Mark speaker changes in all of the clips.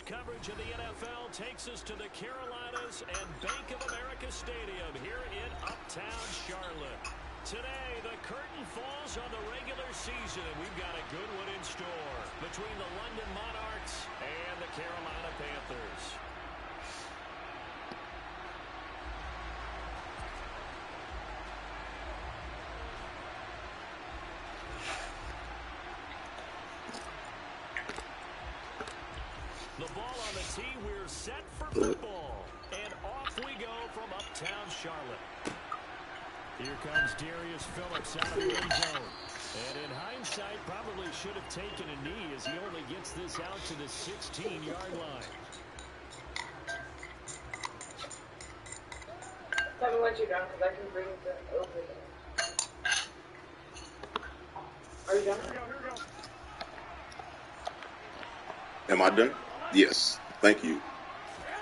Speaker 1: coverage of the NFL takes us to the Carolinas and Bank of America Stadium here in Uptown Charlotte. Today, the curtain falls on the regular season, and we've got a good one in store between the London Monarchs and the Carolina Panthers. The ball on the tee, we're set for football. And off we go from Uptown Charlotte. Here comes Darius Phillips out of the end zone. And in hindsight, probably should have taken a knee as he only gets this out to the 16-yard line.
Speaker 2: Tell me what you're done, because I can bring it over there. Are you done? Here we go.
Speaker 3: Am I done? Yes. Thank you.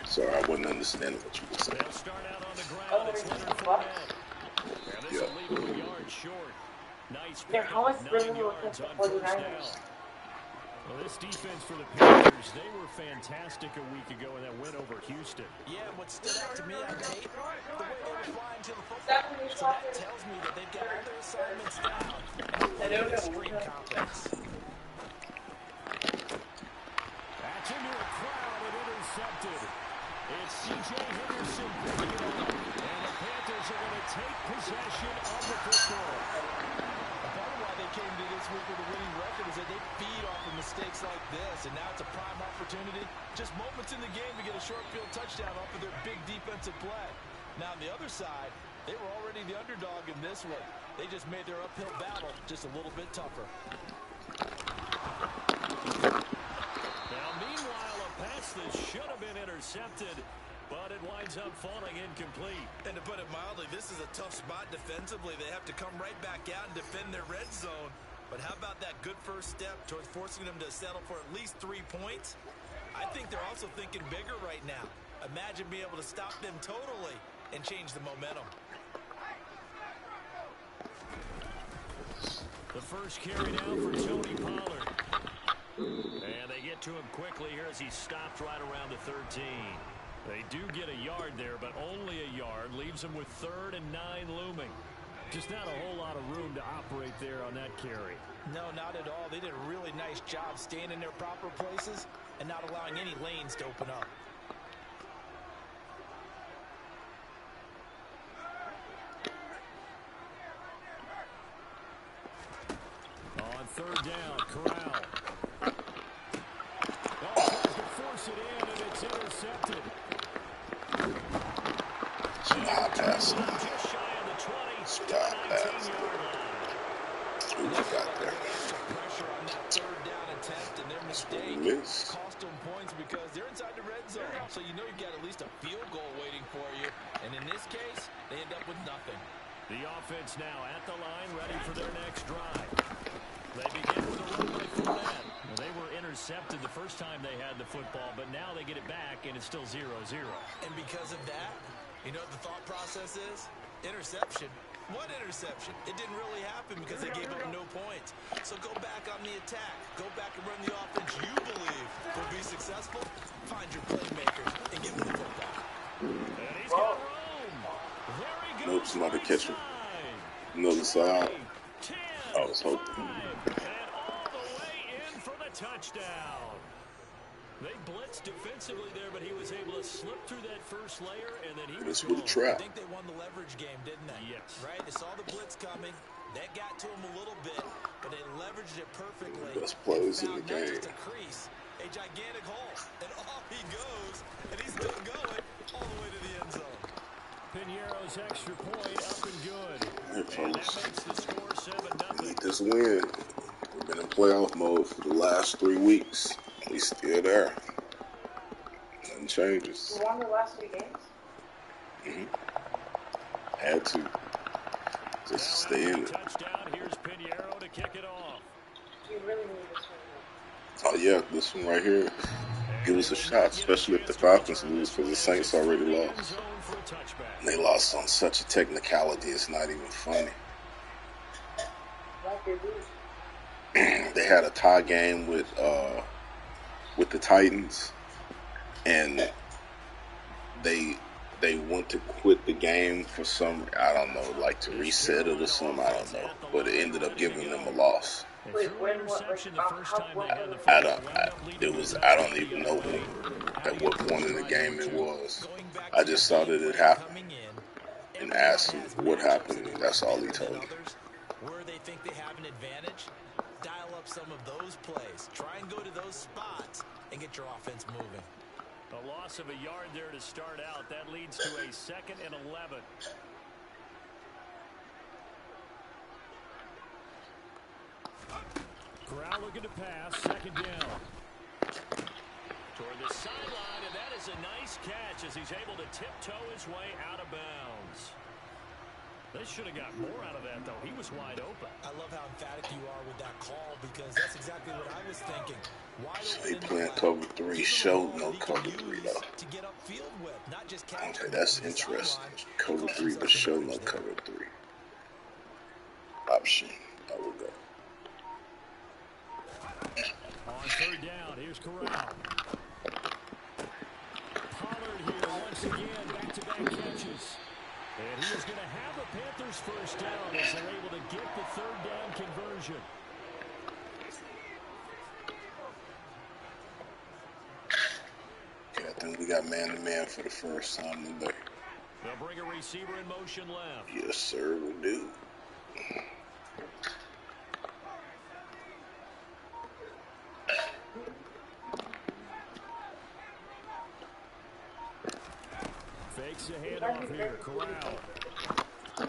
Speaker 3: Sorry, I wasn't understanding what you were saying.
Speaker 1: They'll start out on the ground. It's Leonard Fournette. Now this will leave him a yard short. Nice pick up, 9 yards on first down. Well, this defense for the Panthers, they were fantastic a week ago in that win over Houston.
Speaker 4: Yeah, what stood out to me on tape, the way they were flying to the football. So that tells me that they've got all their assignments down. Extreme confidence.
Speaker 1: That's into a crowd and intercepted. It's C.J. Henderson picking it up. And the Panthers are going to take possession of the football.
Speaker 4: Part of why they came to this week with a winning record is that they feed off of mistakes like this, and now it's a prime opportunity. Just moments in the game to get a short field touchdown off of their big defensive play. Now on the other side, they were already the underdog in this one. They just made their uphill battle just a little bit tougher.
Speaker 1: Now meanwhile, a pass that should have been intercepted, but it winds up falling incomplete.
Speaker 4: And to put it mildly, this is a tough spot defensively. They have to come right back out and defend their red zone. But how about that good first step towards forcing them to settle for at least 3 points? I think they're also thinking bigger right now. Imagine being able to stop them totally and change the momentum.
Speaker 1: The first carry now for Tony Pollard. And they get to him quickly here as he stopped right around the 13. They do get a yard there, but only a yard. Leaves them with 3rd and 9 looming. Just not a whole lot of room to operate there on that carry.
Speaker 4: No, not at all. They did a really nice job staying in their proper places and not allowing any lanes to open up.
Speaker 1: On 3rd down, Corral. Tries to force it in, and it's intercepted.
Speaker 3: Some high pass.
Speaker 1: Just shy of the 20.
Speaker 3: Spot pass. Who got there?
Speaker 4: Pressure on that 3rd down attempt, and their mistake cost them points because they're inside the red zone. So you know you've got at least a field goal waiting for you. And in this case, they end up with nothing.
Speaker 1: The offense now at the line, ready for their next drive. They begin with a run by Fournette. They were intercepted the first time they had the football, but now they get it back, and it's still 0-0.
Speaker 4: And because of that, you know what the thought process is? Interception. What interception? It didn't really happen because they gave up no points. So go back on the attack. Go back and run the offense you believe will be successful. Find your playmakers and give them the football.
Speaker 1: And he's got room. There he goes.
Speaker 3: Nope, somebody catch him. Another side. I was hoping.
Speaker 1: And all the way in for the touchdown. They blitzed defensively there, but he was able to slip through that first layer, and then he was
Speaker 3: with a trap.
Speaker 4: I think they won the leverage game, didn't they?
Speaker 1: Yes.
Speaker 4: Right? They saw the blitz coming. That got to him a little bit, but they leveraged it perfectly.
Speaker 3: Best plays in the
Speaker 4: Not
Speaker 3: game.
Speaker 4: just a crease, a gigantic hole, and off he goes, and he's still going all the way to the end zone.
Speaker 1: Piñeiro's extra point up and good.
Speaker 3: Hey,
Speaker 1: And that
Speaker 3: folks.
Speaker 1: makes the score 7-0.
Speaker 3: Need this win. We've been in playoff mode for the last 3 weeks. We still there. Nothing changes.
Speaker 2: You won the last 3 games?
Speaker 3: Had to. Just to stay in it.
Speaker 1: Touchdown. Here's Piñeiro to kick it off.
Speaker 2: You really need this one.
Speaker 3: Oh, yeah, this one right here. Give us a shot, especially if the Falcons lose, because the Saints already lost. And they lost on such a technicality, it's not even funny.
Speaker 2: Like they lose.
Speaker 3: They had a tie game with the Titans, and they want to quit the game for some, I don't know, like to reset it or something, I don't know. But it ended up giving them a loss.
Speaker 2: Wait, when what? Like, how? What was it?
Speaker 3: I don't even know at what point in the game it was. I just saw that it happened and asked him what happened, and that's all he told me.
Speaker 4: Where they think they have an advantage, dial up some of those plays. Try and go to those spots and get your offense moving.
Speaker 1: A loss of a yard there to start out. That leads to a 2nd and 11. Corral looking to pass. 2nd down. Toward the sideline, and that is a nice catch as he's able to tiptoe his way out of bounds. They should have got more out of that, though. He was wide open.
Speaker 4: I love how emphatic you are with that call because that's exactly what I was thinking.
Speaker 3: So they playing cover 3, show no cover 3, though.
Speaker 4: To get upfield with, not just catch.
Speaker 3: Okay, that's interesting. Cover 3, but show no cover 3. Option. I will go.
Speaker 1: On 3rd down, here's Corral. Pollard here once again, back-to-back catches. And he is going to have the Panthers first down as they're able to get the 3rd down conversion.
Speaker 3: Okay, I think we got man-to-man for the first time today.
Speaker 1: They'll bring a receiver in motion left.
Speaker 3: Yes, sir, we do.
Speaker 1: Fakes a handoff here, Corral. And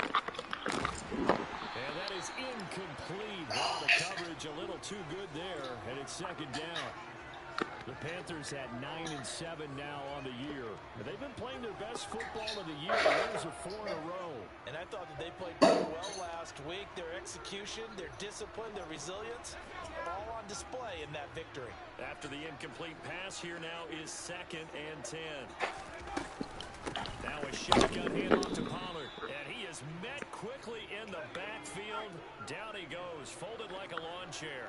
Speaker 1: that is incomplete. Wow, the coverage a little too good there, and it's 2nd down. The Panthers at 9-7 now on the year. They've been playing their best football of the year. There's a 4 in a row.
Speaker 4: And I thought that they played pretty well last week. Their execution, their discipline, their resilience, all on display in that victory.
Speaker 1: After the incomplete pass, here now is 2nd and 10. Now a shotgun handoff to Pollard. And he is met quickly in the backfield. Down he goes, folded like a lawn chair.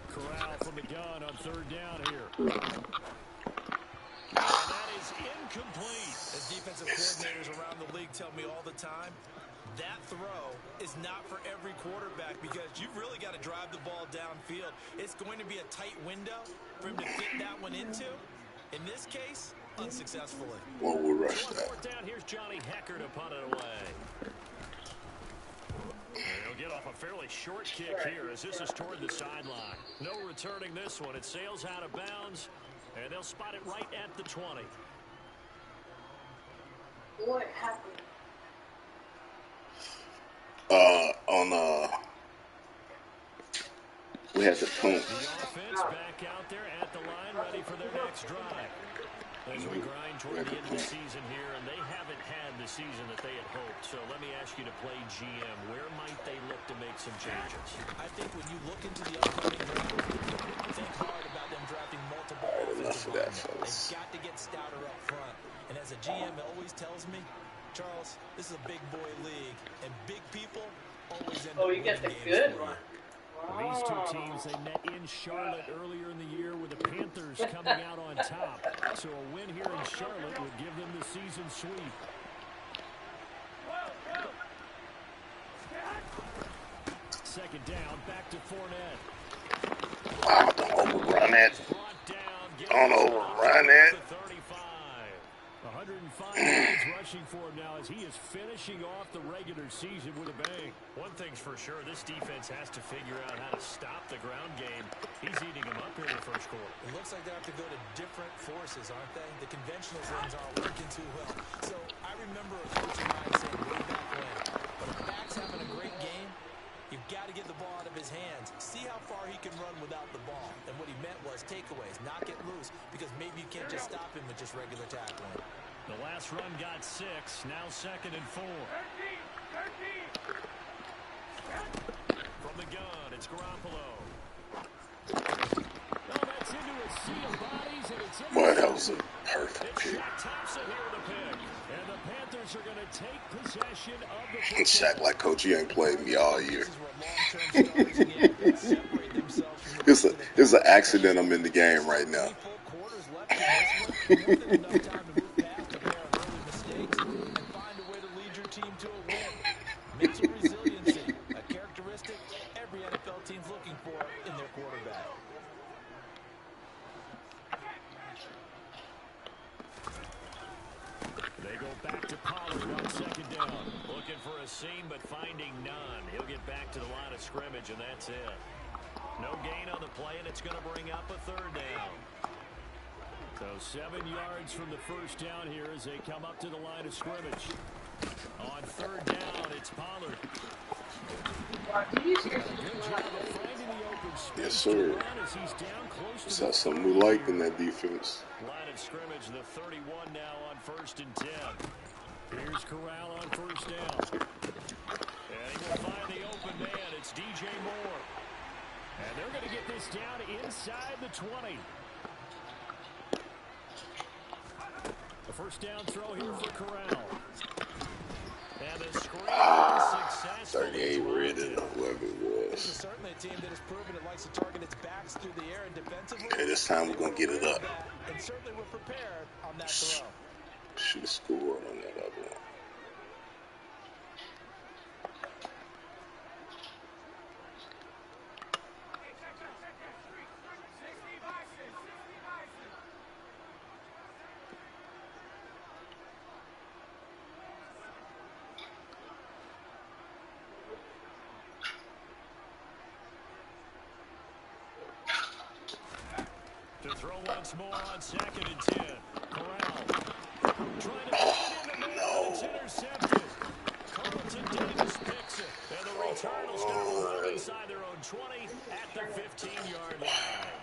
Speaker 1: Corral from the gun on 3rd down here. And that is incomplete.
Speaker 4: As defensive coordinators around the league tell me all the time, that throw is not for every quarterback because you've really got to drive the ball downfield. It's going to be a tight window for him to fit that one into. In this case, unsuccessfully.
Speaker 3: Well, we'll rush
Speaker 1: So on
Speaker 3: that.
Speaker 1: 4th down, here's Johnny Hecker to punt it away. He'll get off a fairly short kick here as this is toward the sideline. No returning this one. It sails out of bounds, and they'll spot it right at the 20.
Speaker 2: What happened?
Speaker 3: We had the punt.
Speaker 1: The offense back out there at the line, ready for their next drive. As we grind toward the end of the season here, and they haven't had the season that they had hoped. So let me ask you to play GM. Where might they look to make some changes?
Speaker 4: I think when you look into the upcoming draft, think hard about them drafting multiple offensive linemen. They've got to get stouter up front. And as a GM always tells me, Charles, this is a big boy league, and big people always end up
Speaker 2: Oh, you get the good one.
Speaker 1: These two teams, they met in Charlotte earlier in the year with the Panthers coming out on top. So a win here in Charlotte would give them the season sweep. 2nd down, back to Fournette.
Speaker 3: Wow, don't overrun it. Don't overrun it.
Speaker 1: 105 yards rushing for him now as he is finishing off the regular season with a bang. One thing's for sure, this defense has to figure out how to stop the ground game. He's eating them up here in the first quarter.
Speaker 4: It looks like they have to go to different forces, aren't they? The conventional things aren't working too well. So I remember a coach of mine saying way back when, when a back's having a great game, you've got to get the ball out of his hands. See how far he can run without the ball. And what he meant was takeaways, knock it loose, because maybe you can't just stop him with just regular tackling.
Speaker 1: The last run got 6, now 2nd and 4. From the gun, it's Garoppolo. Oh, that's into a sea of bodies, and it's
Speaker 3: Boy, that was a perfect
Speaker 1: it's
Speaker 3: pick.
Speaker 1: Shaq Thompson here with a pick. And the Panthers are going to take possession of the
Speaker 3: And Shaq, like, coach, you ain't played me all year.
Speaker 4: This is where long-term stars separate themselves from the
Speaker 3: It's an accident I'm in the game right now.
Speaker 4: Mental resiliency, a characteristic every NFL team's looking for in their quarterback.
Speaker 1: They go back to Pollard on second down. Looking for a seam, but finding none. He'll get back to the line of scrimmage, and that's it. No gain on the play, and it's going to bring up a third down. So 7 yards from the first down here as they come up to the line of scrimmage. On third down, it's Pollard. Good job of finding the open space.
Speaker 3: Yes, sir. Is that something we like in that defense?
Speaker 1: Line of scrimmage, the 31 now on first and 10. Here's Corral on first down. And he will find the open man. It's DJ Moore. And they're going to get this down inside the 20. The first down throw here for Corral. And the screen successful.
Speaker 3: 38 rated or whoever it was.
Speaker 4: This is certainly a team that has proven it likes to target its backs through the air and defensively.
Speaker 3: Okay, this time we're going to get it up.
Speaker 4: And certainly we're prepared on that throw.
Speaker 3: Should have scored on that other one.
Speaker 1: To throw once more on second and 10. Corral trying to put it in the middle. It's intercepted. Carlton Davis picks it. And the return will stop right inside their own 20 at the 15-yard line.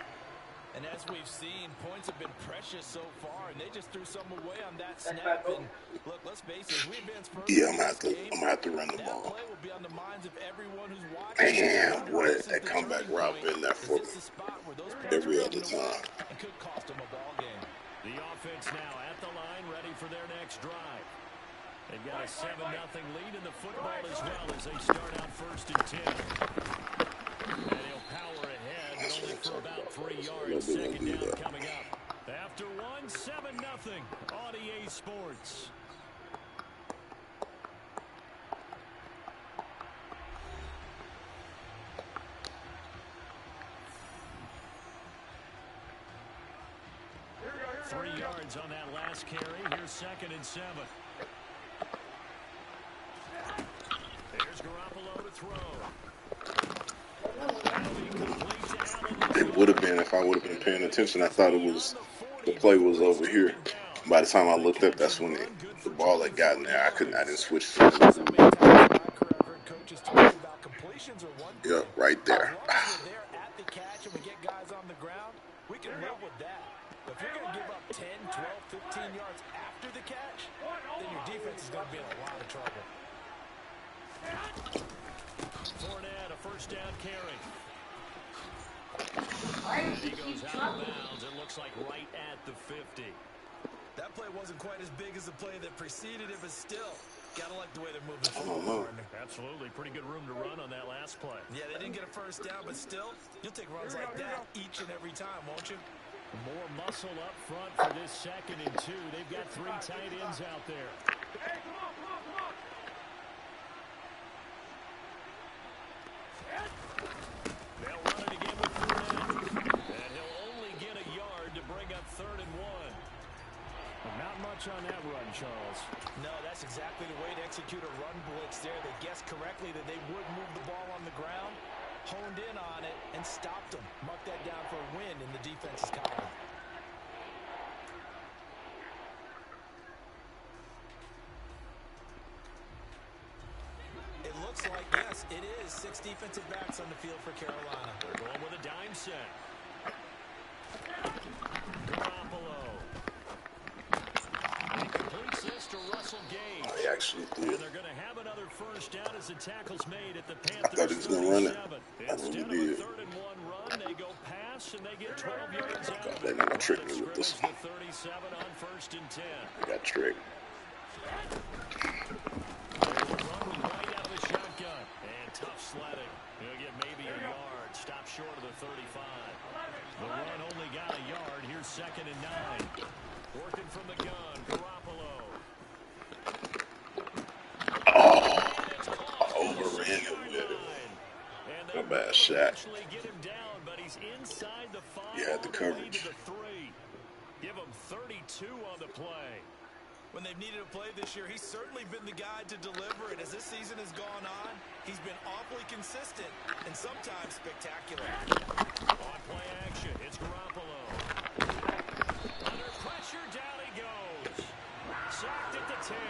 Speaker 4: And as we've seen, points have been precious so far, and they just threw some away on that snap. And look, let's face it, we advance further.
Speaker 3: Yeah, I'm gonna have to run the ball.
Speaker 4: That play will be on the minds of everyone who's watching.
Speaker 3: Damn, what that comeback route been there for every other time.
Speaker 4: It could cost them a ball game.
Speaker 1: The offense now at the line, ready for their next drive. They've got a 7-0 lead in the football as well as they start out first and 10. And he'll power ahead, but only for about 3 yards. Second down coming up. After one, 7-0 on EA Sports. Three yards on that last carry. Here's second and 7. There's Garoppolo to throw.
Speaker 3: It would have been if I would have been paying attention. I thought the play was over here. By the time I looked up, that's when the ball had gotten there. I didn't switch. Yeah, right there.
Speaker 4: We can live with that. But if you're going to give up 10, 12, 15 yards after the catch, then your defense is going to be in a lot of trouble.
Speaker 1: Fournette, a first down carry. And he goes out of bounds. It looks like right at the 50.
Speaker 4: That play wasn't quite as big as the play that preceded it, but still, gotta like the way they're moving forward.
Speaker 1: Absolutely. Pretty good room to run on that last play.
Speaker 4: Yeah, they didn't get a first down, but still, you'll take runs like that each and every time, won't you?
Speaker 1: More muscle up front for this second and 2. They've got 3 tight ends out there. They'll run it again with Fournette. And he'll only get a yard to bring up 3rd and 1. Not much on that run, Charles.
Speaker 4: No, that's exactly the way to execute a run blitz there. They guessed correctly that they would move the ball on the ground, honed in on it, and stopped them. Mark that down for a win in the defense's column. It looks like, yes, it is 6 defensive backs on the field for Carolina.
Speaker 1: They're going with a dime set. Garoppolo. He completes this to Russell Gage.
Speaker 3: He actually did.
Speaker 1: And they're going to have another first down as the tackle's made at the Panthers.
Speaker 3: I thought he was going to run it.
Speaker 1: Instead of a 3rd and 1 run, they go pass and they get 12 yards out of it.
Speaker 3: They're going to trick me with this one.
Speaker 1: 37 on first and 10.
Speaker 3: I got tricked.
Speaker 1: Run right out of the shotgun. shotgun. And tough sledding. He'll get maybe a yard. Stop short of the 35. The run only got a yard. Here's 2nd and 9. Working from the gun. Garoppolo.
Speaker 3: Overran him with it. A bad shot. You had the coverage.
Speaker 1: Give him 32 on the play.
Speaker 4: When they've needed a play this year, he's certainly been the guy to deliver it. As this season has gone on, he's been awfully consistent and sometimes spectacular.
Speaker 1: On play action, it's Garoppolo. Under pressure, down he goes. Sacked at the 10.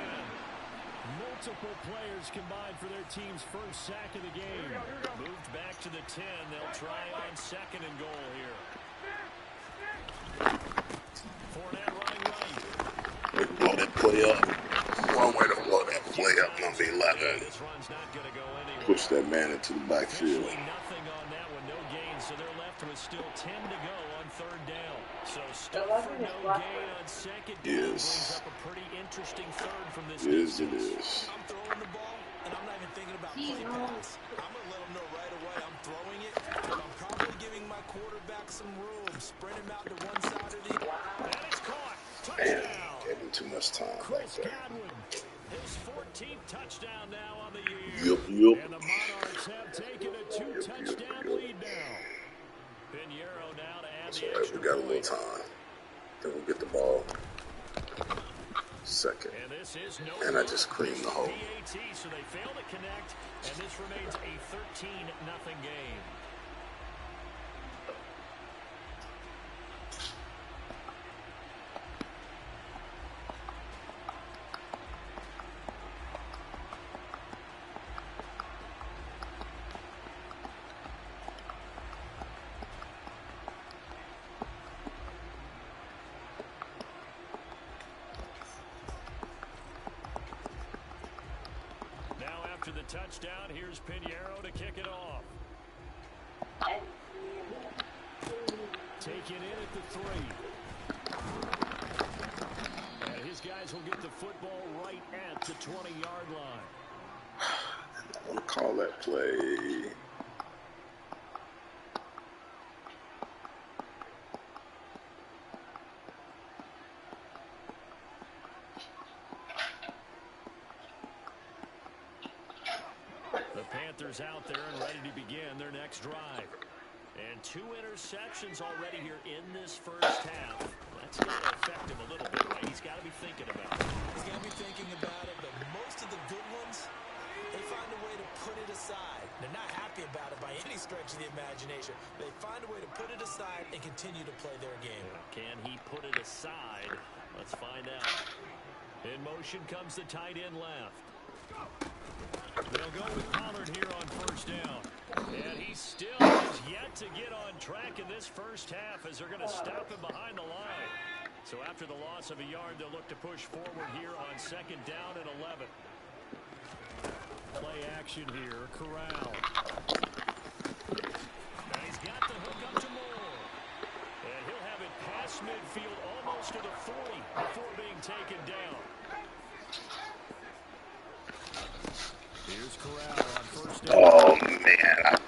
Speaker 1: Multiple players combined for their team's first sack of the game. Moved back to the 10. They'll try on 2nd and goal here. Fournette running right.
Speaker 3: We blow that play up. One way to blow that play up, number 11.
Speaker 1: This run's not going to go anywhere.
Speaker 3: Push that man into the backfield.
Speaker 1: Nothing on that one, no gain, so they're left with still 10 to go on 3rd down. So stuff for no gain on 2nd down brings up a pretty interesting 3rd from this
Speaker 3: Yes, it is.
Speaker 4: I'm throwing the ball, and I'm not even thinking about play pass. I'm going to let them know right away I'm throwing it. I'm probably giving my quarterback some room. Spread him out to one side or the other.
Speaker 1: And it's caught.
Speaker 3: Man,
Speaker 1: Touchdown.
Speaker 3: gave him too much time back there.
Speaker 1: His 14th touchdown now on the year.
Speaker 3: Yup.
Speaker 1: And the Monarchs have taken a 2-touchdown lead now. Pinheiro now to add
Speaker 3: That's
Speaker 1: the
Speaker 3: all right,
Speaker 1: extra
Speaker 3: we got a little
Speaker 1: point.
Speaker 3: time. Then we'll get the ball. 2nd.
Speaker 1: And this is no
Speaker 3: And I just creamed the hole.
Speaker 1: PAT, so they fail to connect, and this remains a 13-0 game. To the touchdown, here's Pinheiro to kick it off. Take it in at the 3. And his guys will get the football right at the 20-yard line.
Speaker 3: I want to call that play.
Speaker 1: Panthers out there and ready to begin their next drive. And 2 interceptions already here in this first half. That's got to affect him a little bit, right? He's got to be thinking about it.
Speaker 4: He's got to be thinking about it, but most of the good ones, they find a way to put it aside. They're not happy about it by any stretch of the imagination. They find a way to put it aside and continue to play their game.
Speaker 1: Can he put it aside? Let's find out. In motion comes the tight end left. They'll go with Pollard here on 1st down. And he still has yet to get on track in this first half as they're going to stop him behind the line. So after the loss of a yard, they'll look to push forward here on 2nd down and 11. Play action here, Corral. Now he's got the hook up to Moore. And he'll have it past midfield almost to the 40 before being taken down. Here's Corral on 1st down.
Speaker 3: Oh, man.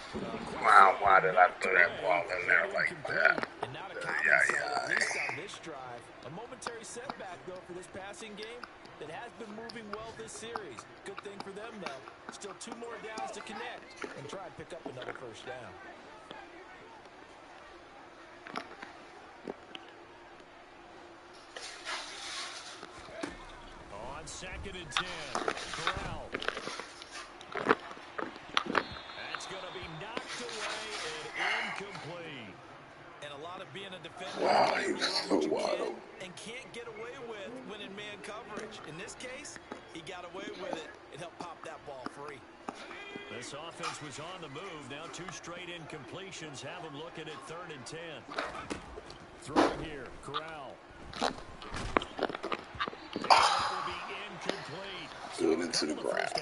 Speaker 3: Why did I throw that ball in there like that?
Speaker 4: And now to compensate, at least on this drive. A momentary setback, though, for this passing game that has been moving well this series. Good thing for them, though. Still 2 more downs to connect and try and pick up another 1st down.
Speaker 1: On 2nd and 10, Corral. That's going to be knocked away and incomplete.
Speaker 4: And a lot of being a defender,
Speaker 3: Wow, he was so wide open.
Speaker 4: and can't get away with when in man coverage. In this case, he got away with it. It helped pop that ball free.
Speaker 1: This offense was on the move. Now 2 straight incompletions have them looking at 3rd and 10. Throwing here, Corral. Will be incomplete.
Speaker 3: Good into the ground.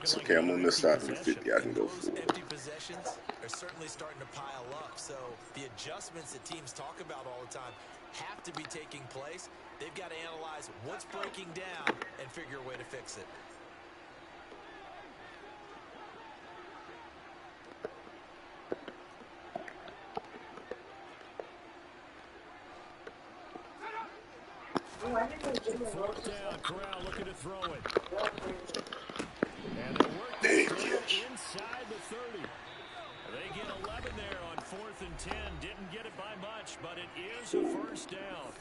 Speaker 3: It's okay, I'm on this side of the 50. I can go forward.
Speaker 4: Empty possessions are certainly starting to pile up. So the adjustments that teams talk about all the time have to be taking place. They've got to analyze what's breaking down and figure a way to fix it.
Speaker 1: Fourth down, Corral looking to throw it. And they work
Speaker 3: Dang
Speaker 1: this down
Speaker 3: catch.
Speaker 1: inside the 30. They get 11 there on 4th and 10. Didn't get it by much, but it is a first down.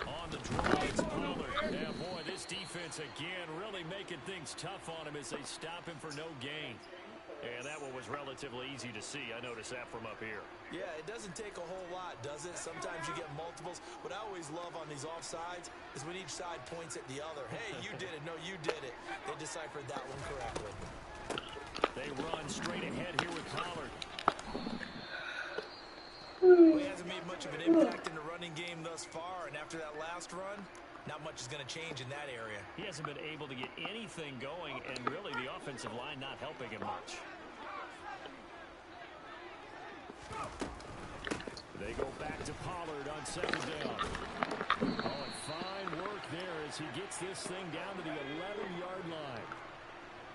Speaker 1: On the draw, it's Pollard. Now, boy, this defense again really making things tough on him as they stop him for no gain. And that one was relatively easy to see. I noticed that from up here.
Speaker 4: Yeah, it doesn't take a whole lot, does it? Sometimes you get multiples. What I always love on these offsides is when each side points at the other. Hey, you did it. No, you did it. They deciphered that one correctly.
Speaker 1: They run straight ahead here with Pollard.
Speaker 4: Well, he hasn't made much of an impact in the running game thus far, and after that last run, not much is going to change in that area.
Speaker 1: He hasn't been able to get anything going, and really the offensive line not helping him much. They go back to Pollard on 2nd down. Oh, and fine work there as he gets this thing down to the 11-yard line.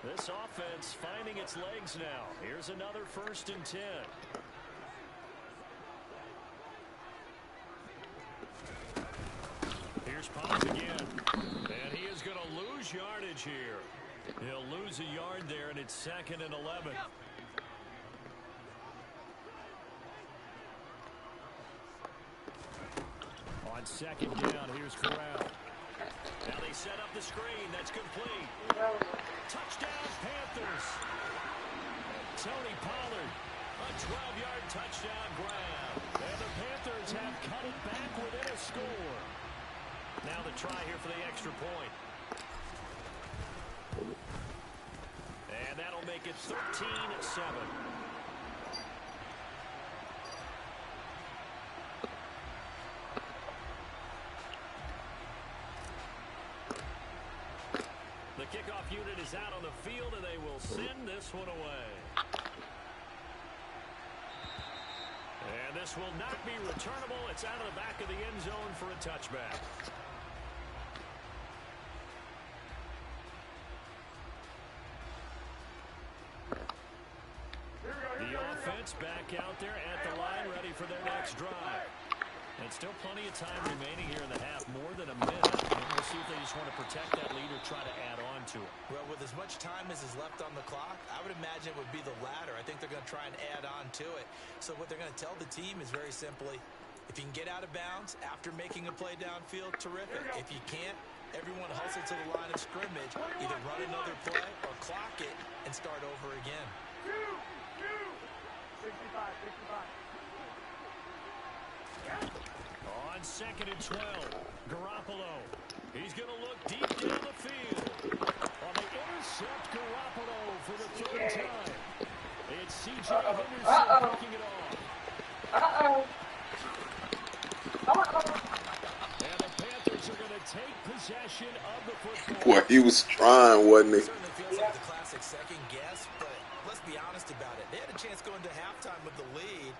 Speaker 1: This offense finding its legs now. Here's another 1st and 10. Here's Pollard again. And he is going to lose yardage here. He'll lose a yard there, and it's 2nd and 11. On 2nd down, here's Corral. Now they set up the screen. That's complete. Touchdown, Panthers. Tony Pollard, a 12-yard touchdown grab. And the Panthers have cut it back within a score. Now the try here for the extra point. And that'll make it 13-7. The kickoff unit is out on the field, and they will send this one away. And this will not be returnable. It's out of the back of the end zone for a touchback. The offense back out there at the line, ready for their next drive. And still plenty of time remaining here in the half, more than a minute. And we'll see if they just want to protect that lead or try to add on to it.
Speaker 4: Well, with as much time as is left on the clock, I would imagine it would be the latter. I think they're going to try and add on to it. So what they're going to tell the team is very simply, if you can get out of bounds after making a play downfield, terrific. If you can't, everyone hustle to the line of scrimmage, either run another play or clock it and start over again.
Speaker 2: 65.
Speaker 1: On 2nd and 12, Garoppolo. He's going to look deep down the field. On the intercept, Garoppolo for the 3rd time. It's C.J. Henderson picking it off. And the Panthers are going to take possession of the football.
Speaker 3: Boy, he was trying, wasn't he?
Speaker 4: It certainly feels like the classic second guess, but let's be honest about it. They had a chance going to halftime with the lead.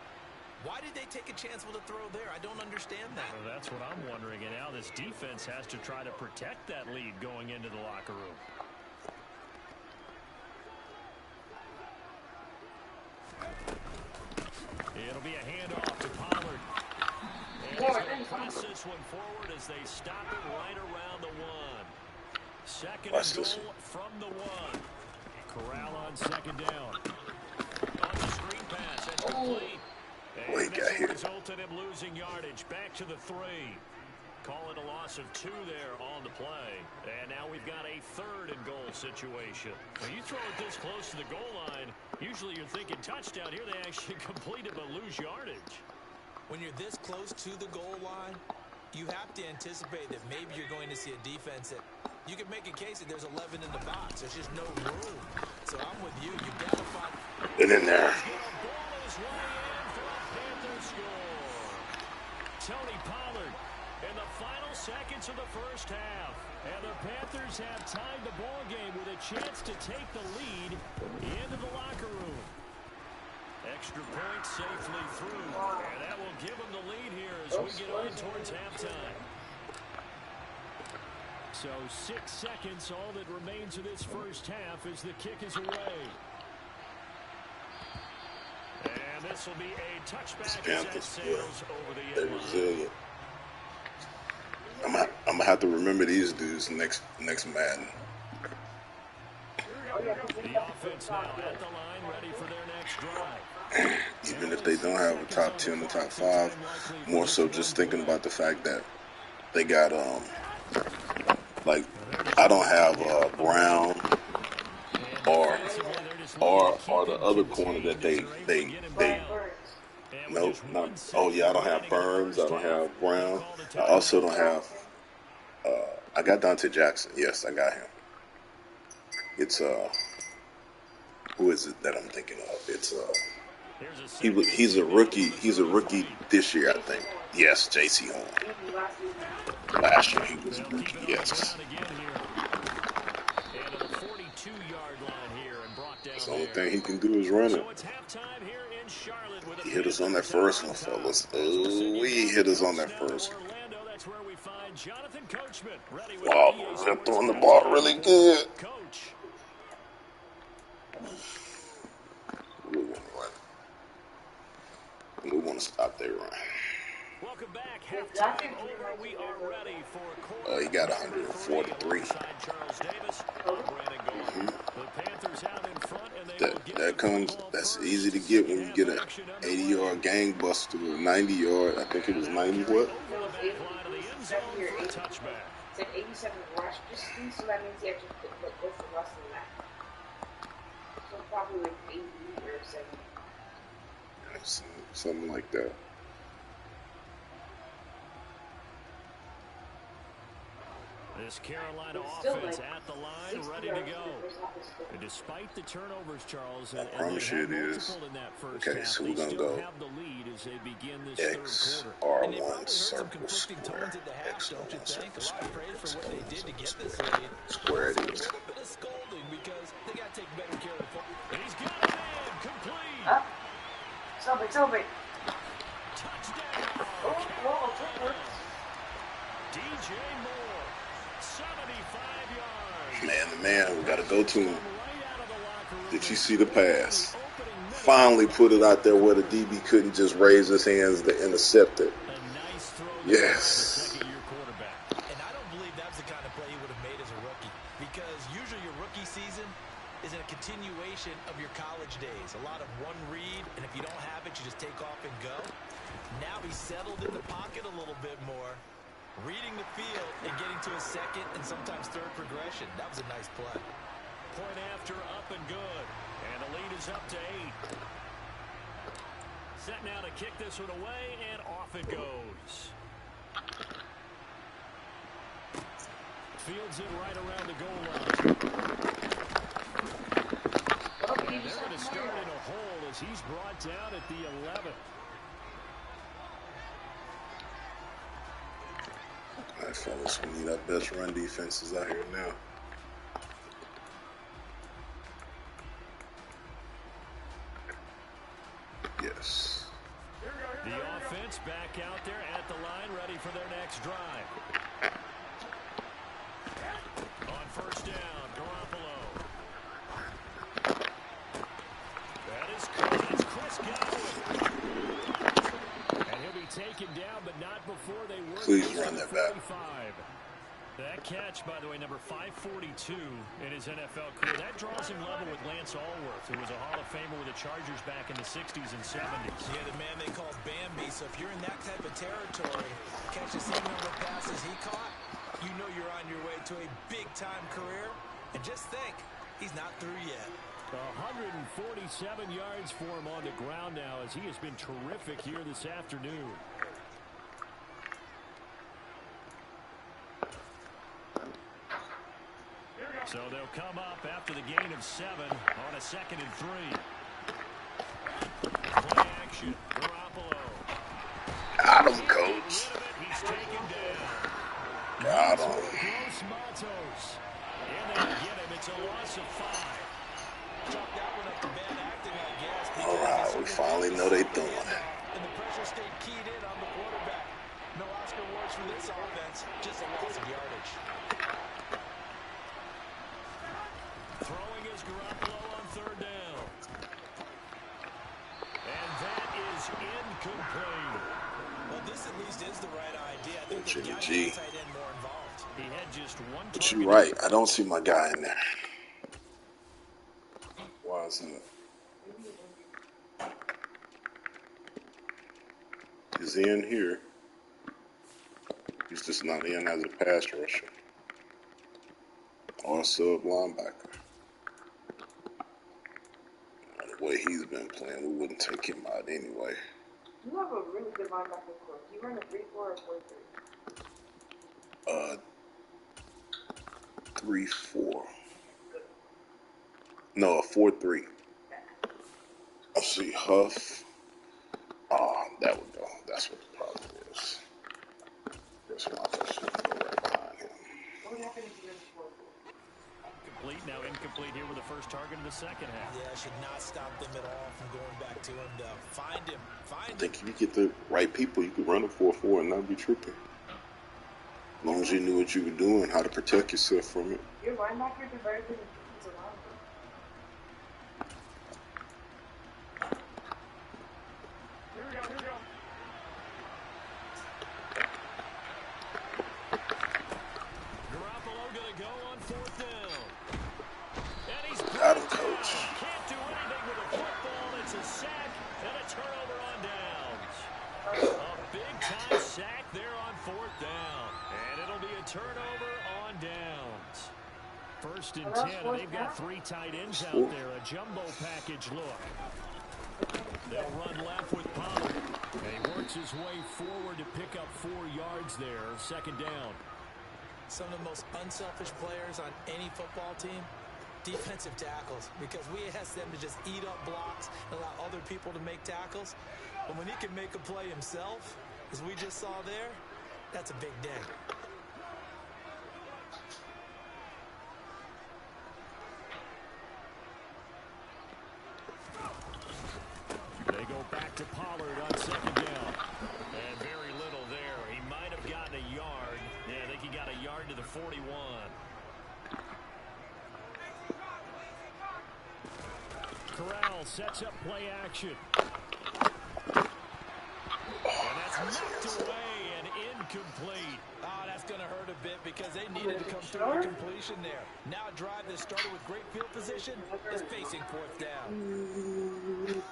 Speaker 4: Why did they take a chance with a throw there? I don't understand that.
Speaker 1: Well, that's what I'm wondering. And now this defense has to try to protect that lead going into the locker room. It'll be a handoff to Pollard. And he's going to press this one forward as they stop it right around the 1. 2nd and goal from the 1. Corral on 2nd down. On the screen pass, that's complete. And this will result in him losing yardage. Back to the 3. Call it a loss of 2 there on the play. And now we've got a 3rd and goal situation. When you throw it this close to the goal line, usually you're thinking touchdown. Here they actually complete it but lose yardage.
Speaker 4: When you're this close to the goal line, you have to anticipate that maybe you're going to see a defense that you can make a case that there's 11 in the box. There's just no room. So I'm with you. You've got to find...
Speaker 3: Get in there.
Speaker 1: Tony Pollard in the final seconds of the first half. And the Panthers have tied the ball game with a chance to take the lead into the locker room. Extra point safely through. And that will give them the lead here as we get on towards halftime. So 6 seconds, all that remains of this first half as the kick is away. And this will be a touchback.
Speaker 3: Panthers, they're resilient. I'm gonna have to remember these dudes next Madden.
Speaker 1: The offense now at the line, ready for their next drive.
Speaker 3: Even if they don't have a top 10 or top 5, more so just thinking about the fact that they got like I don't have Brown or the other corner that they nope, not, oh yeah, I don't have Burns, I don't have Brown, I also don't have I got Dante Jackson. Yes, I got him. It's who is it that I'm thinking of? It's he's a rookie. He's a rookie this year, I think. Yes, J.C. Horn. Last year he was a rookie. Yes. The only thing he can do is run it. He hit us on that first one, fellas. Oh, we hit us on that first one. Wow, they're throwing the ball really good. We want to stop their run.
Speaker 1: Welcome back. Halftime over. We are ready for
Speaker 3: Oh, he got 143. That's easy to get when you get an 80-yard gangbuster or 90-yard. I think it was 90 what?
Speaker 2: Said 87 rush distance, so that means you have to go for less than that. So probably like 80 or 70.
Speaker 3: Something like that.
Speaker 1: This Carolina offense at the line, ready to go. And despite the turnovers, Charles,
Speaker 3: I promise you it is. Okay, so we're going to go X, R1, circle, square. X, R1, circle, square. X, R1, circle, square. Square it is.
Speaker 2: Up. Sobey. Oh,
Speaker 1: DJ Moore, 75 yards.
Speaker 3: Man, we got to go to him. Did you see the pass? Finally put it out there where the DB couldn't just raise his hands to intercept it. Yes.
Speaker 4: And I don't believe that's the kind of play he would have made as a rookie, because usually your rookie season is a continuation of your college days. A lot of one read, and if you don't have it, you just take off and go. Now he's settled in the pocket a little bit more, reading the field and getting to a second and sometimes third progression. That was a nice play.
Speaker 1: Point after, up and good. And the lead is up to 8. Set now to kick this one away, and off it goes. Fields it right around the goal line. And they're going to start in a hole as he's brought down at the 11th.
Speaker 3: All right, fellas, we need our best run defenses out here now. Yes.
Speaker 1: The offense back out there at the line, ready for their next drive. On first down, Garoppolo. That is Chris Godwin. And he'll be taken down, but not before they work.
Speaker 3: Please run that back.
Speaker 1: That catch, by the way, number 542 in his NFL career. That draws him level with Lance Allworth, who was a Hall of Famer with the Chargers back in the 60s and 70s.
Speaker 4: Yeah, the man they called Bambi. So if you're in that type of territory, catch the same number of passes he caught, you know you're on your way to a big-time career. And just think, he's not through yet.
Speaker 1: 147 yards for him on the ground now, as he has been terrific here this afternoon. So they'll come up after the gain of 7 on a 2nd and 3. Play action. Garoppolo.
Speaker 3: Got him, coach.
Speaker 1: He's taken down.
Speaker 3: Got him.
Speaker 1: Gross Matos. And they get him. It's a loss of 5.
Speaker 4: Chalk that one up to bad acting, I guess.
Speaker 3: All right, we finally know they throwing it.
Speaker 4: And the pressure stayed keyed in on the quarterback. No Oscar awards for this offense, just a loss of yardage.
Speaker 1: Garoppolo on third down. And that is incomplete.
Speaker 4: Well, this at least is the right idea. I think
Speaker 3: Jimmy
Speaker 4: they got
Speaker 3: G.
Speaker 4: the tight end more involved.
Speaker 1: He had just one
Speaker 3: But
Speaker 1: target.
Speaker 3: you're right. I don't see my guy in there. Why is he? He's in here. He's just not in as a pass rusher or a sub linebacker. The way he's been playing, we wouldn't take him out anyway.
Speaker 2: You have a really good linebacker coach. You run a 3-4 or 4-3?
Speaker 3: 3-4. No, a 4-3. I see Huff. That would go. That's what the problem is. That's why I should go right behind him.
Speaker 2: What would happen if you run 4-4?
Speaker 1: Complete, now incomplete here with the first target of the second half.
Speaker 4: Yeah, should not stop them at all from going back to him, though. Find him.
Speaker 3: I think if you get the right people, you could run a 4-4 and not be tripping. As long as you knew what you were doing, how to protect yourself from it.
Speaker 2: Your linebackers are very good at defensive linemen.
Speaker 1: Garoppolo going to go on fourth down. And he's
Speaker 3: Got him, coach.
Speaker 1: can't do anything with the football. It's a sack and a turnover on downs. A big-time sack there on fourth down. And it'll be a turnover on downs. First and 10, and they've got three tight ends out there. A jumbo package look. They'll run left with Pollard. And he works his way forward to pick up 4 yards there. Second down.
Speaker 4: Some of the most unselfish players on any football team, defensive tackles, because we ask them to just eat up blocks and allow other people to make tackles. But when he can make a play himself, as we just saw there, that's a big day.
Speaker 1: They go back to Pollard on second down. And very little there. He might have gotten a yard. Yeah, I think he got a yard to the 41. Corral sets up play action. And that's knocked away and incomplete.
Speaker 4: Oh, that's going to hurt a bit because they needed to come through a completion there. Now a drive that started with great field position is facing fourth down.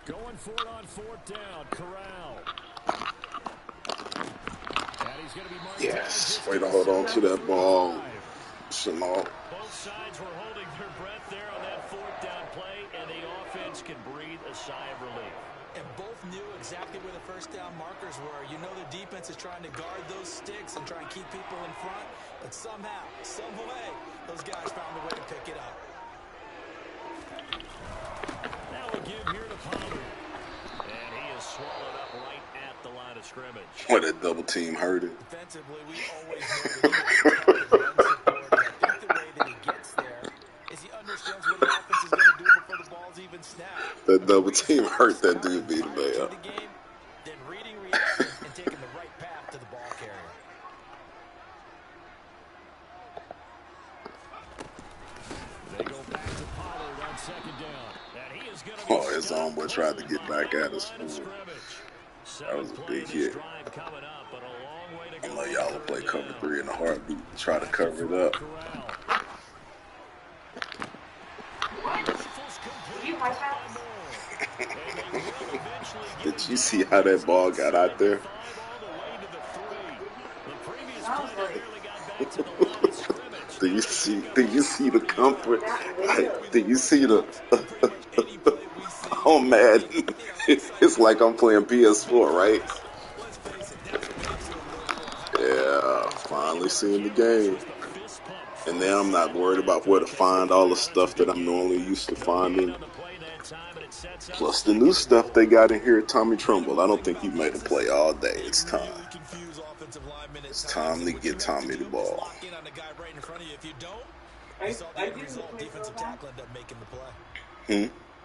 Speaker 1: Going for it on fourth down. Corral. And he's going to be marked
Speaker 3: Yes.
Speaker 1: down.
Speaker 3: Way to hold on to that ball. Jamal.
Speaker 1: Both sides were holding their breath there on that fourth down play, and the offense can breathe a sigh of relief.
Speaker 4: And both knew exactly where the first down markers were. You know the defense is trying to guard those sticks and try and keep people in front. But somehow, some way, those guys found a way to pick it up.
Speaker 1: Now a give here to Pollard. And he is swallowed up right at the line of scrimmage.
Speaker 3: What, that double team hurt him.
Speaker 4: Defensively, we always know that he is run support. I think the way that he gets there is he understands what the offense is going to do before the ball's even snapped.
Speaker 3: That double team hurt that dude beat him
Speaker 4: Prior
Speaker 3: up.
Speaker 4: to the game, then reading reaction and taking the right path to the ball carrier.
Speaker 1: They go back to Pollard on second down. And he is going to be
Speaker 3: Oh, his homeboy tried to get back at us.
Speaker 1: line of scrimmage.
Speaker 3: That was a
Speaker 1: Play
Speaker 3: big
Speaker 1: this
Speaker 3: hit.
Speaker 1: drive coming up, but a long way to
Speaker 3: I
Speaker 1: go
Speaker 3: know
Speaker 1: on
Speaker 3: y'all will
Speaker 1: third
Speaker 3: play cover
Speaker 1: down.
Speaker 3: 3 in a heartbeat. Try to cover it up.
Speaker 1: Corral. Rifles complete
Speaker 2: You high pass?
Speaker 1: by Moore. And they will eventually get
Speaker 3: Did you see how that ball got out there?
Speaker 1: 5 all the way to the 3. The previous play they barely got back to the line of scrimmage.
Speaker 3: Do you see the comfort? Do you see the oh man, it's like I'm playing PS4, right?
Speaker 4: Let's face it, that's what makes it a little more.
Speaker 3: Yeah, finally seeing the game.
Speaker 1: The fist pump
Speaker 3: And then I'm not worried about where to find all the stuff that I'm normally used to finding. Plus the new stuff they got in here, Tommy Trumbull. I don't think he made a play all day. It's time. It's time to get Tommy the ball.
Speaker 2: I do defensive tackle end up making the play.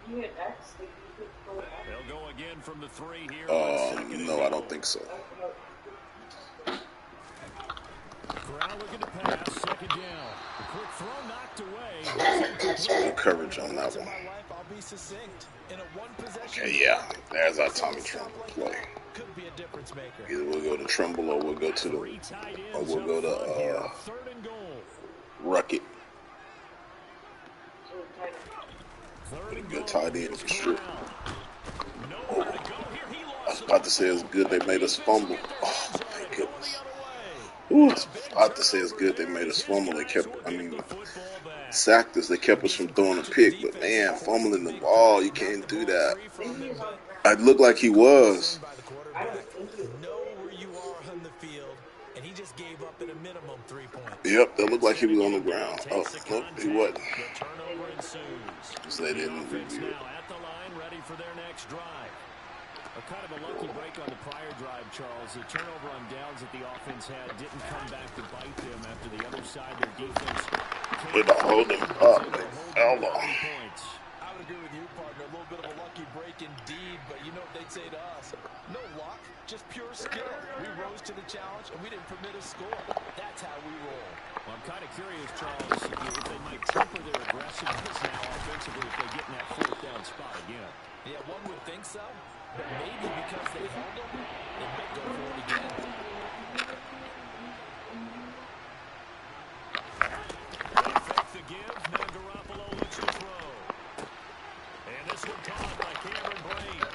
Speaker 2: You hit X, you could pull it out.
Speaker 1: They'll go again from the 3 here.
Speaker 3: No, I don't think so.
Speaker 1: Corral looking to pass, second down. Quick throw knocked away.
Speaker 3: It's good coverage on that one. Okay, yeah, there's our Tommy Trumbull play. Either we'll go to Trumbull or we'll go to Ruckett. Good tight end for sure. Oh, I was about to say it's good they made us fumble. Oh my goodness. Ooh, I was about to say it's good they made us fumble. Sacked us. They kept us from throwing a pick. But man, fumbling the ball, you can't do that. It looked like he was. Yep, that looked like he was on the ground. Oh, nope, he wasn't. So they didn't review it.
Speaker 1: Kind of a lucky break on the prior drive, Charles. The turnover on downs that the offense had didn't come back to bite them after the other side of their defense.
Speaker 3: We're not holding up. Hold on.
Speaker 4: I would agree with you, partner. A little bit of a lucky break indeed, but you know what they'd say to us. No luck, just pure skill. We rose to the challenge, and we didn't permit a score. That's how we roll.
Speaker 1: Well, I'm kind of curious, Charles, if they might temper their aggressiveness now offensively if they get in that 4th down spot again.
Speaker 4: Yeah, one would think so. But maybe because they held them, they might go for it again.
Speaker 1: They fake the give, now Garoppolo looks to throw. And this one caught by Cameron Brate.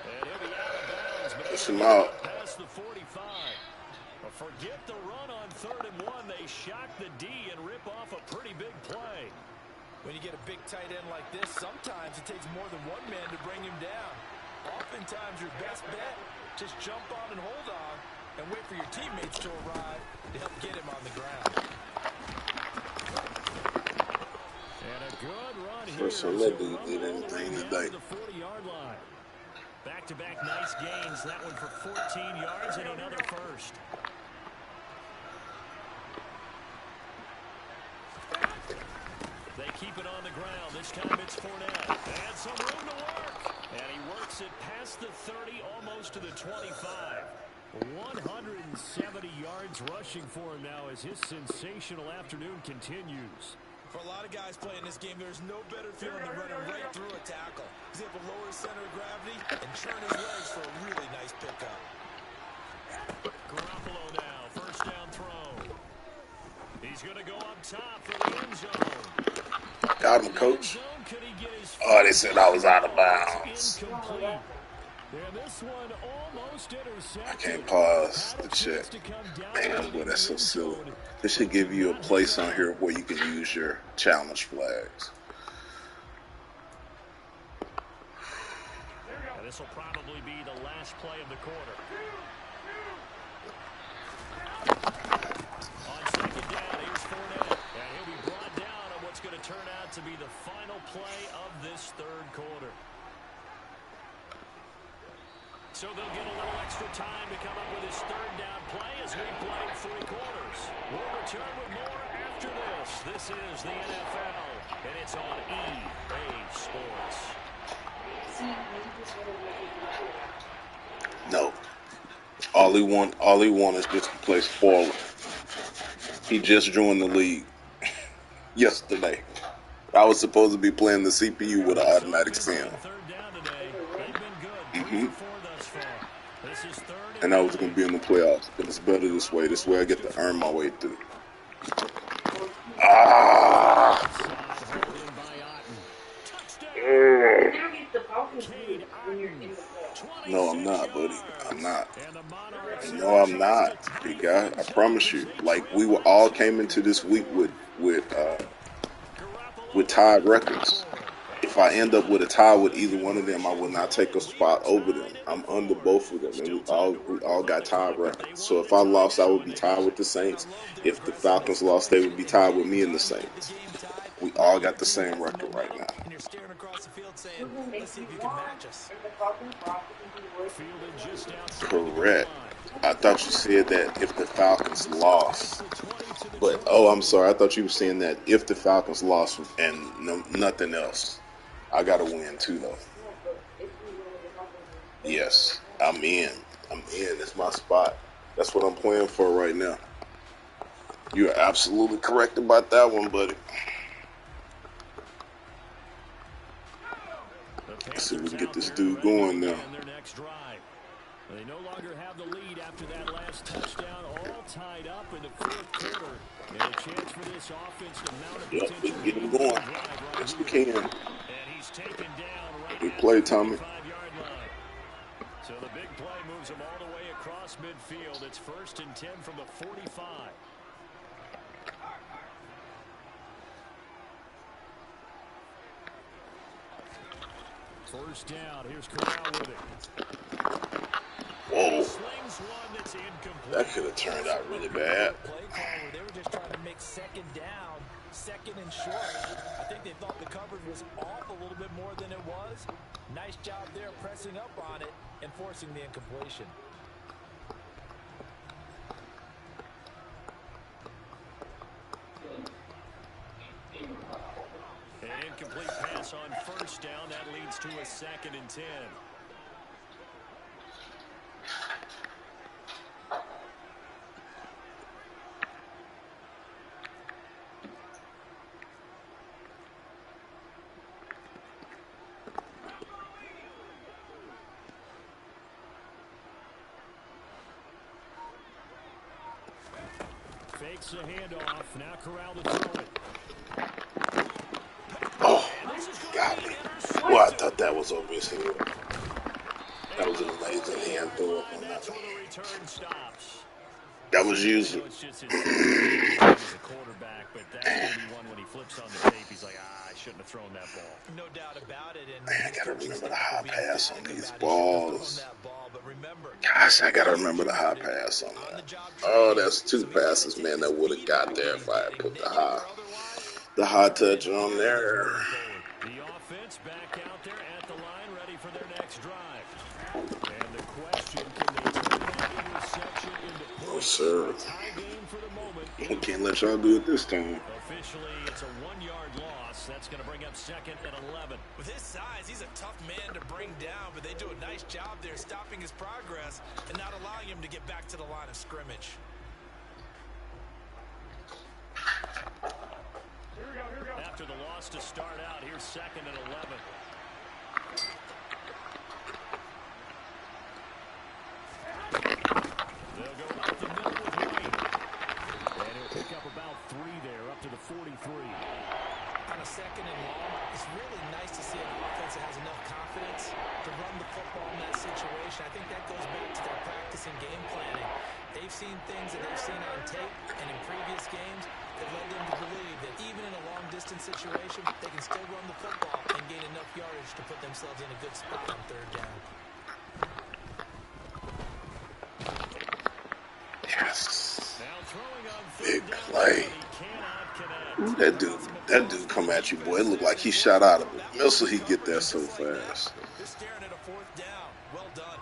Speaker 1: And he'll be out of bounds.
Speaker 3: Push him out.
Speaker 1: Past the 45. But forget the run on 3rd and 1. They shock the D and rip off a pretty big play.
Speaker 4: When you get a big tight end like this, sometimes it takes more than one man to bring him down. Oftentimes, your best bet, just jump on and hold on and wait for your teammates to arrive to help get him on the ground.
Speaker 1: And a good run here.
Speaker 3: First one that dude did anything today.
Speaker 1: The 40-yard line. Back-to-back nice gains. That one for 14 yards and another first. They keep it on the ground. This time it's Fournette. And some room to work. And he works it past the 30, almost to the 25. 170 yards rushing for him now as his sensational afternoon continues.
Speaker 4: For a lot of guys playing this game, there's no better feeling than running right through a tackle. He's able to lower his center of gravity and churn his legs for a really nice pickup.
Speaker 1: Garoppolo now, first down throw. He's going to go up top for the end zone.
Speaker 3: Got him, coach. Oh, they said I was out of bounds. I can't pause the check. Man, boy, that's so silly. They should give you a place on here where you can use your challenge flags.
Speaker 1: This will probably be the last play of the quarter. On second down, here's Fournette. And he'll be brought down on what's going to turn out to be the final play of this 3rd quarter. So they'll get a little extra time to come up with his 3rd down play as we play 3 quarters. We'll return with more after this. This is the NFL, and it's on EA Sports.
Speaker 3: No. All he want is just to play spoiler. He just joined the league yesterday. I was supposed to be playing the CPU with an automatic sim. And I was going to be in the playoffs. But it's better this way. This way I get to earn my way through. No, I'm not, buddy. I'm not. No, I'm not, big guy. I promise you. Like, we were all came into this week with tied records. If I end up with a tie with either one of them, I will not take a spot over them. I'm under both of them, and we all got tied records. So if I lost, I would be tied with the Saints. If the Falcons lost, they would be tied with me and the Saints. We all got the same record right now.
Speaker 4: And you're staring across the field saying,
Speaker 2: Even if
Speaker 4: let's see if you
Speaker 2: you
Speaker 4: can
Speaker 2: won,
Speaker 4: match us.
Speaker 2: and the Falcons lost, it can be worse.
Speaker 1: Fielded just outside the goal
Speaker 3: Correct.
Speaker 1: line.
Speaker 3: I thought you said that if the Falcons lost. But, oh, I'm sorry. I thought you were saying that if the Falcons lost and nothing else. I got to win, too, though.
Speaker 2: No, but if you win, the Falcons will
Speaker 3: Yes, I'm in. I'm in. It's my spot. That's what I'm playing for right now. You are absolutely correct about that one, buddy. Let's see if we can get this dude going now.
Speaker 1: They no longer have the lead after that last touchdown, all tied up in the fourth quarter. And a chance for this offense to mount a
Speaker 3: Yep, we
Speaker 1: potential
Speaker 3: can get him
Speaker 1: lead
Speaker 3: going.
Speaker 1: drive right
Speaker 3: Yes, we
Speaker 1: here.
Speaker 3: can.
Speaker 1: And he's taken down right
Speaker 3: Good
Speaker 1: at
Speaker 3: play,
Speaker 1: the
Speaker 3: Tommy.
Speaker 1: 25-yard line. So the big play moves him all the way across midfield. It's 1st and 10 from the 45. First down. Here's Corral with it.
Speaker 3: Whoa.
Speaker 1: Slings one that's incomplete.
Speaker 3: That could have turned out really bad.
Speaker 4: Play call where they were just trying to make second down, second and short. I think they thought the coverage was off a little bit more than it was. Nice job there pressing up on it and forcing the incompletion.
Speaker 1: An incomplete pass on first down. That leads to a 2nd and 10. Fakes the handoff. Now Corral to throw it.
Speaker 3: Oh, got me. Well, I thought that was over his head. That was an amazing hand throw up on that
Speaker 1: That's
Speaker 3: one.
Speaker 1: where the return stops.
Speaker 3: That was usually.
Speaker 1: It's just his as a quarterback, but that's going to be one when he flips on the tape. He's like, I shouldn't have thrown that ball.
Speaker 4: No doubt about it. And
Speaker 3: Man, I gotta remember the high pass on these
Speaker 4: that
Speaker 3: balls.
Speaker 4: ball, but remember,
Speaker 3: Gosh, I gotta remember the high pass on that. Oh, that's 2 passes, man, that would have got there if I had put the high touch on there.
Speaker 1: The offense back out there at the line, ready for their next drive. And the question, can they turn that interception into points?
Speaker 3: No, sir.
Speaker 1: Tie game for the moment.
Speaker 3: We can't let y'all do it this time.
Speaker 1: Officially, it's a 1-yard loss. That's going to bring up 2nd and 11.
Speaker 4: With his size, he's a tough man to bring down, but they do a nice job there stopping his progress and not allowing him to get back to the line of scrimmage.
Speaker 1: After the loss to start out, here's 2nd and 11. They'll go up the middle with White. And he'll pick up about 3 there, up to the 43.
Speaker 4: On a 2nd and long, it's really nice to see an offense that has enough confidence to run the football in that situation. I think that goes back to their practice and game planning. They've seen things that they've seen on tape and in previous games that led them to believe that even in a long-distance situation, they can still run the football and gain enough yardage to put themselves in a good spot on 3rd down.
Speaker 3: Yes.
Speaker 1: Now throwing on
Speaker 3: Big
Speaker 1: 3rd down,
Speaker 3: play.
Speaker 1: he cannot connect.
Speaker 3: Ooh, that dude come at you, boy. It looked like he shot out of a missile. He get there so fast.
Speaker 4: They're staring at a 4th down. Well done.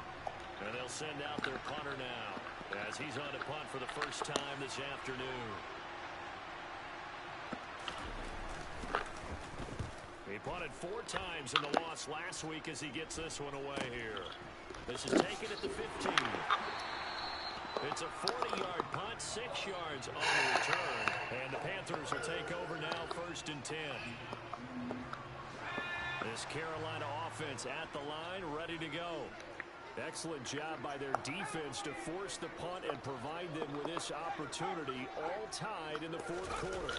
Speaker 1: And they'll send out their punter now as he's on to punt for the first time this afternoon. He punted 4 times in the loss last week as he gets this one away here. This is taken at the 15. It's a 40-yard punt, 6 yards on the return. And the Panthers will take over now, 1st and 10. This Carolina offense at the line, ready to go. Excellent job by their defense to force the punt and provide them with this opportunity, all tied in the 4th quarter.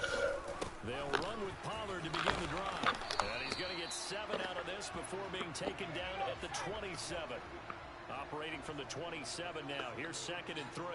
Speaker 1: They'll run with Pollard to begin the drive. And he's going to get 7 out of this before being taken down at the 27. Operating from the 27 now. Here's 2nd and 3.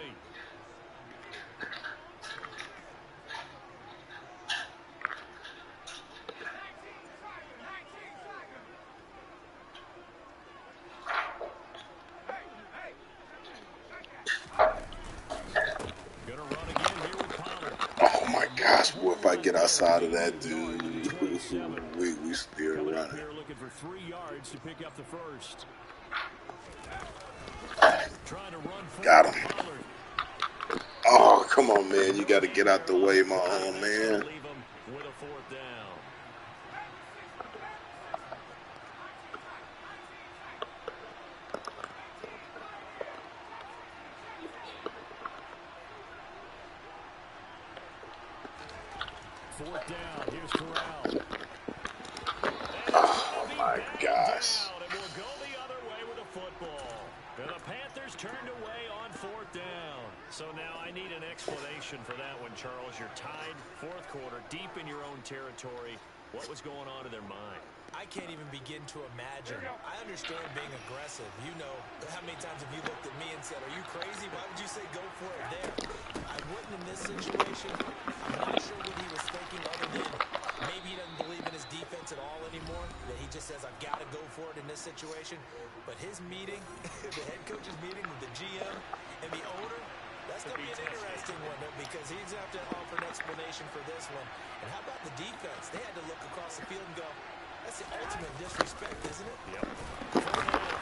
Speaker 3: Gosh, boy, if I get outside of that dude, we still
Speaker 1: Coming up
Speaker 3: running.
Speaker 1: here looking for 3 yards to pick up the first. Trying to run
Speaker 3: Got him.
Speaker 1: Pollard.
Speaker 3: Oh, come on, man. You got to get out the way, my own man.
Speaker 1: Leave him with a 4th down. Fourth down. Here's Corral.
Speaker 3: Oh, my gosh.
Speaker 1: And we'll go the other way with a football. And the Panthers turned away on 4th down. So now I need an explanation for that one, Charles. You're tied, 4th quarter, deep in your own territory. What was going on in their mind?
Speaker 4: I can't even begin to imagine. I understand being aggressive. You know, how many times have you looked at me and said, are you crazy? Why would you say go for it there? I wouldn't in this situation. I'm not sure what he was thinking other than maybe he doesn't believe in his defense at all anymore. That he just says, I've got to go for it in this situation. But his meeting, the head coach's meeting with the GM and the owner, that's going to be an interesting one, though, because he's going to have to offer an explanation for this one. And how about the defense? They had to look across the field and go, that's the ultimate disrespect, isn't it?
Speaker 1: Yep.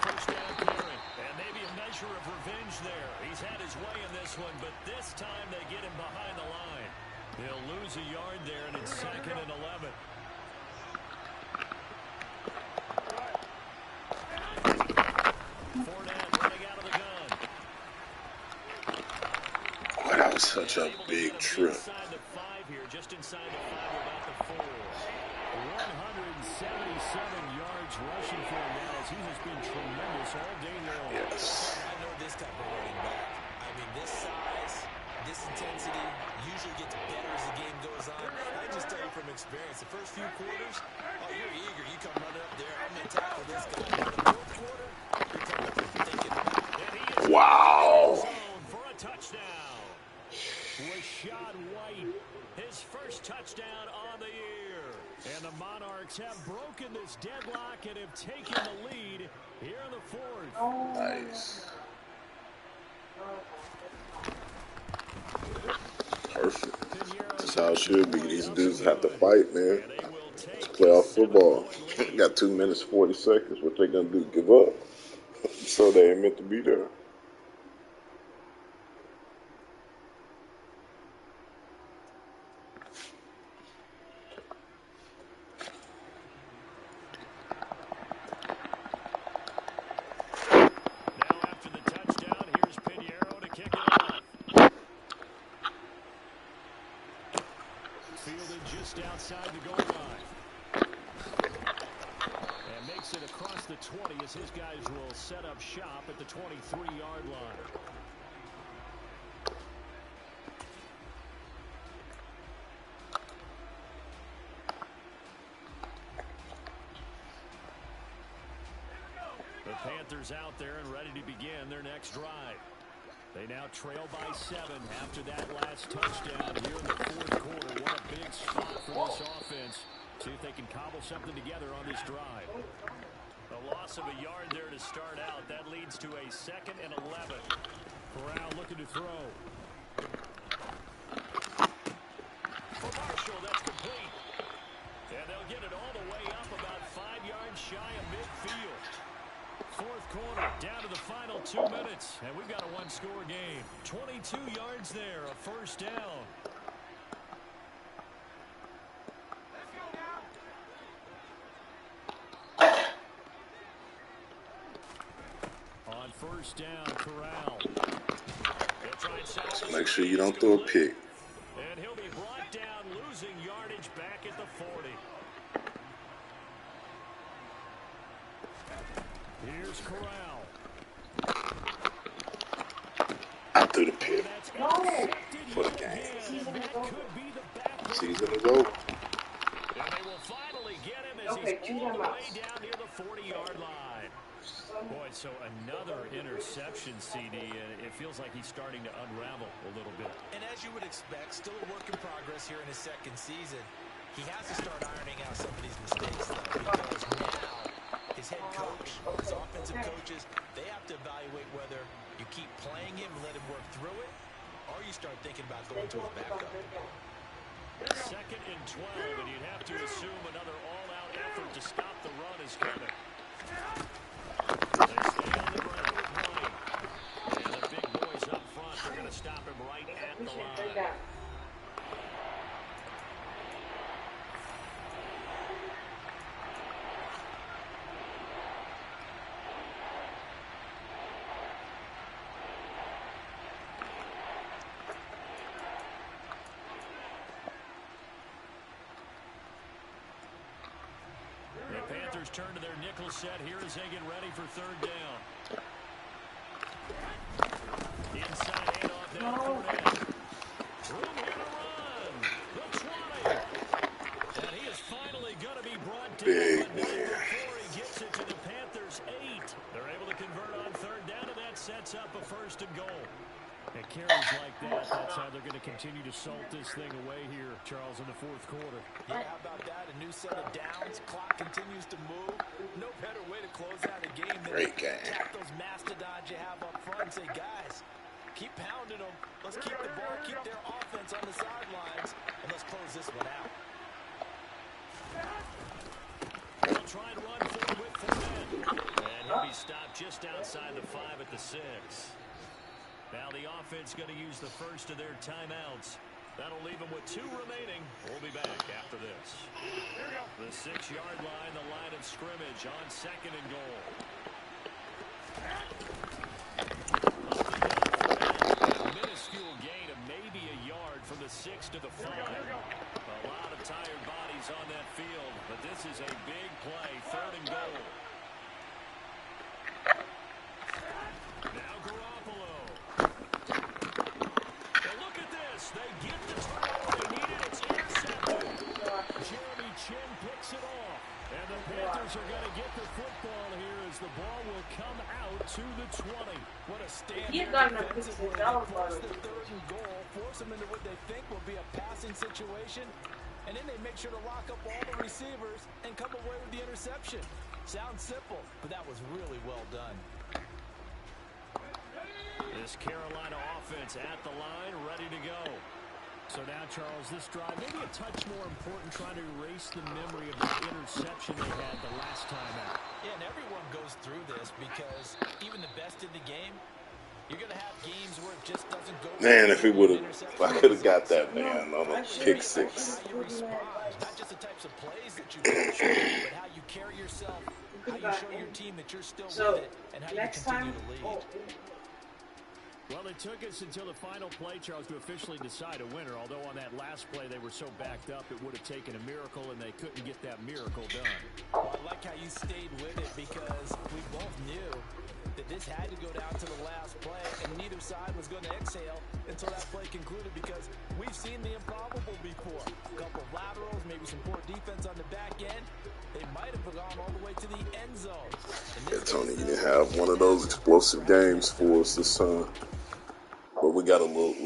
Speaker 1: First down clearing. And maybe a measure of revenge there. He's had his way in this one, but this time they get him behind the line. They'll lose a yard there, and it's 2nd and 11. Fournette running out of the gun.
Speaker 3: Boy, that was such a big trip.
Speaker 1: Inside the 5 here, just inside the 5, about the 4. 177 yards rushing for him now, as he has been tremendous all day long.
Speaker 3: Yes.
Speaker 4: I know this type of running back. I mean, this size, this intensity usually gets better as the game goes on. I just tell you from experience, the first few quarters, oh, you're eager. You come running up there. I'm going to tackle this guy. In the 4th quarter, you're coming up thinking about it.
Speaker 3: Wow.
Speaker 1: For a touchdown. Rashad White, his first touchdown on the year. And the Monarchs have broken this deadlock and have taken the lead here in the 4th.
Speaker 3: Nice. Perfect. That's how it should be. These dudes have to fight, man. It's playoff football. Got 2 minutes, 40 seconds. What they going to do? Give up? So they ain't meant to be there.
Speaker 1: Just outside the goal line. And makes it across the 20 as his guys will set up shop at the 23-yard line. The Panthers out there and ready to begin their next drive. They now trail by 7 after that last touchdown here in the 4th quarter. What a big spot for this offense. See if they can cobble something together on this drive. A loss of a yard there to start out. That leads to a 2nd and 11. Corral looking to throw. For Marshall, that's complete. And they'll get it all the way up about 5 yards shy of midfield. 4th quarter, down to the final 2 minutes, and we've got a one-score game. 22 yards there, a first down. On first down, Corral.
Speaker 3: Make sure you don't throw a pick.
Speaker 1: And he'll be brought down, losing yardage back at the 40. Here's Corral.
Speaker 3: I threw the pick for the game. Season is over.
Speaker 1: And they will finally get him as he's all the way down near the 40-yard line. Boy, so another interception, CD, and it feels like he's starting to unravel a little bit.
Speaker 4: And as you would expect, still a work in progress here in his 2nd season. He has to start ironing out some of these mistakes, though, because now his head coach, his offensive coaches, they have to evaluate whether you keep playing him and let him work through it, or you start thinking about going to his backup.
Speaker 1: Second and 12, and you'd have to assume another all-out effort to stop the run is coming. They stay on the ground with money. And the big boys up front, they're going to stop him right at the line. The Panthers turn to their nickel set here as they get ready for third down. Inside handoff down Fournette. Room here to run. The 20. And he is finally going to be brought down. But not before he gets it to the Panthers' 8. They're able to convert on third down, and that sets up a first and goal. And carries like that, that's how they're going to continue to salt this thing away here, Charles, in the fourth quarter.
Speaker 4: Yeah, how about that? A new set of downs. Clock continues to move. No better way to close out a game than tap those mastodons you have up front and say, guys, keep pounding them. Let's keep the ball, keep their offense on the sidelines, and let's close this one out.
Speaker 1: They'll try and run forward with Fournette. And he'll be stopped just outside the 5 at the 6. Now the offense going to use the first of their timeouts. That'll leave them with 2 remaining. We'll be back after this. The 6-yard line, the line of scrimmage on second and goal. A minuscule gain of maybe a yard from the 6 to the 5. A lot of tired bodies on that field, but this is a big play, third and goal. Now Garoppolo. They get the turnover they needed. It's intercepted. Jeremy Chin picks it off. And the Panthers are going to get the football here as the ball will come out to the 20.
Speaker 4: What a stand there defensively. Force the third and goal. Force them into what they think will be a passing situation. And then they make sure to lock up all the receivers and come away with the interception. Sounds simple, but that was really well done.
Speaker 1: This Carolina offense at the line, ready to go. So now, Charles, this drive, maybe a touch more important, trying to erase the memory of that interception they had the last time out.
Speaker 4: Yeah, and everyone goes through this because even the best in the game, you're going to have games where it just doesn't go.
Speaker 3: Man, if I could have got that man on a pick 6.
Speaker 4: How you respond, not just the types of plays that you coach, but how you carry yourself, how you show your team that you're still with it, and how you continue to lead.
Speaker 1: Well, it took us until the final play, Charles, to officially decide a winner. Although on that last play they were so backed up, it would have taken a miracle, and they couldn't get that miracle done.
Speaker 4: Well, I like how you stayed with it because we both knew that this had to go down to the last play, and neither side was going to exhale until that play concluded because we've seen the improbable before. A couple of laterals, maybe some poor defense on the back end. They might have gone all the way to the end zone.
Speaker 3: Yeah, Tony, you didn't have one of those explosive games for us this time. But we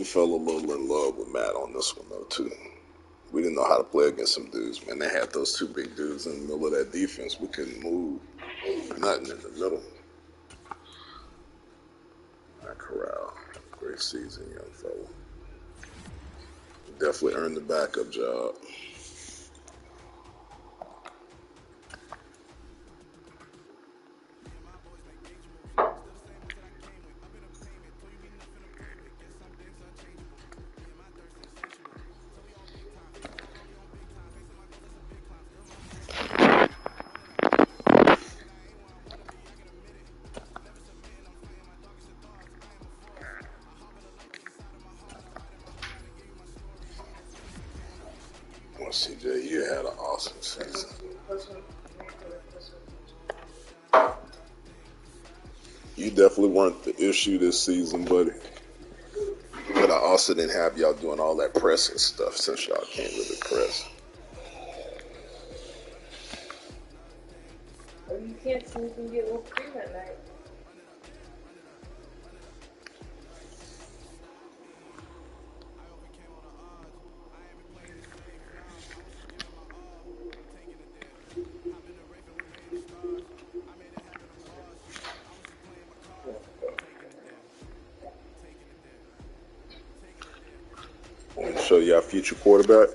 Speaker 3: fell a little in love with Matt on this one, though, too. We didn't know how to play against some dudes, man. They had those 2 big dudes in the middle of that defense. We couldn't move. Nothing in the middle. That corral. Great season, young fella. Definitely earned the backup job. CJ, you had an awesome season. You definitely weren't the issue this season, buddy. But I also didn't have y'all doing all that pressing stuff since y'all can't really press.
Speaker 2: You can't sleep and get a little cream at night.
Speaker 3: Want to show you our future quarterback?